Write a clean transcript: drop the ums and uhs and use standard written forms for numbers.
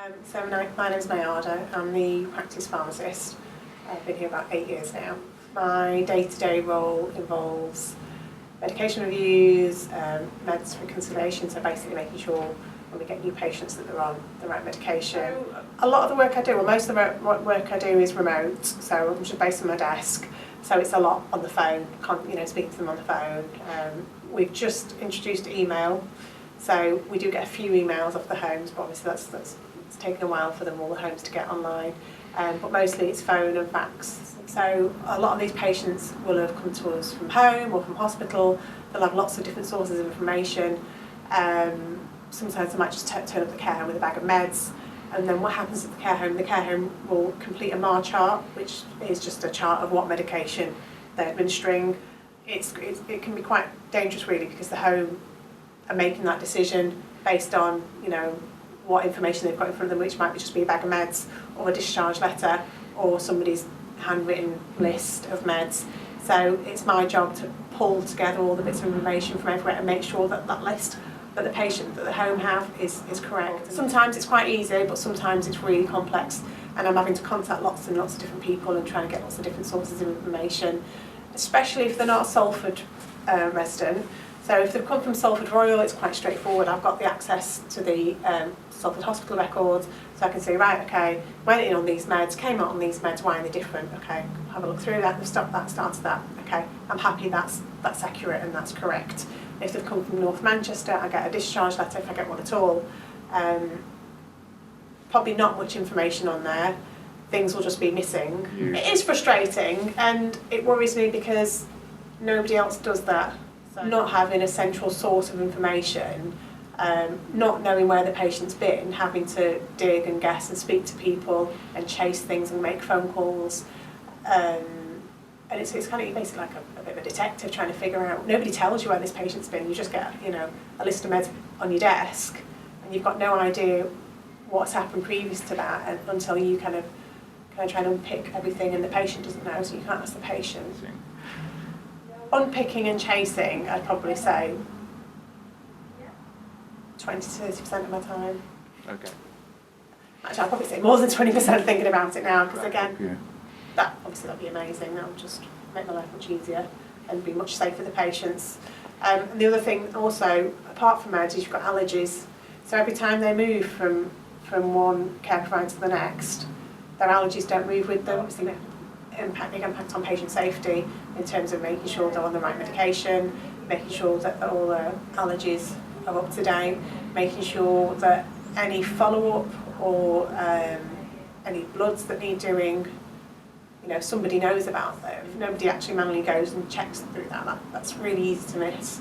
My name's Mayada. I'm the practice pharmacist. I've been here about 8 years now. My day-to-day role involves medication reviews, meds reconciliation, so basically making sure when we get new patients that they're on the right medication. A lot of the work I do, well most of the work I do is remote, so I'm just based on my desk, so it's a lot on the phone, speaking to them on the phone. We've just introduced email, so we do get a few emails off the homes, but obviously that's it's taken a while for all the homes to get online, but mostly it's phone and fax. So a lot of these patients will have come to us from home or from hospital. They'll have lots of different sources of information. Sometimes they might just turn up the care home with a bag of meds, and then what happens at the care home will complete a MAR chart, which is just a chart of what medication they're administering. It can be quite dangerous really, because the home are making that decision based on what information they've got in front of them, which might just be a bag of meds or a discharge letter or somebody's handwritten list of meds. So it's my job to pull together all the bits of information from everywhere and make sure that that list that the patient, that the home have is correct. Sometimes it's quite easy, but sometimes it's really complex, and I'm having to contact lots and lots of different people and trying to get lots of different sources of information, especially if they're not a Salford resident. So if they've come from Salford Royal, it's quite straightforward. I've got the access to the Salford Hospital records, so I can say, right, okay, went in on these meds, came out on these meds, why are they different? Okay, have a look through that, they've stopped that, started that. Okay, I'm happy that's accurate and that's correct. If they've come from North Manchester, I get a discharge letter if I get one at all. Probably not much information on there. Things will just be missing. Yeah. It is frustrating and it worries me because nobody else does that. So not having a central source of information, not knowing where the patient's been, having to dig and guess and speak to people and chase things and make phone calls. And it's kind of basically like a bit of a detective trying to figure out. Nobody tells you where this patient's been. You just get a list of meds on your desk, and you've got no idea what's happened previous to that, and until you kind of try and unpick everything, and the patient doesn't know, so you can't ask the patient. Unpicking and chasing, I'd probably say 20 to 30% of my time. Okay. Actually, I'd probably say more than 20% thinking about it now, because again, that'd be amazing. That would just make my life much easier and be much safer for the patients. And the other thing also, apart from meds, is you've got allergies. So every time they move from one care provider to the next, their allergies don't move with them. Obviously, big impact on patient safety in terms of making sure they're on the right medication, making sure that all the allergies are up to date, making sure that any follow-up or any bloods that need doing, somebody knows about them. If nobody actually manually goes and checks through that, that's really easy to miss.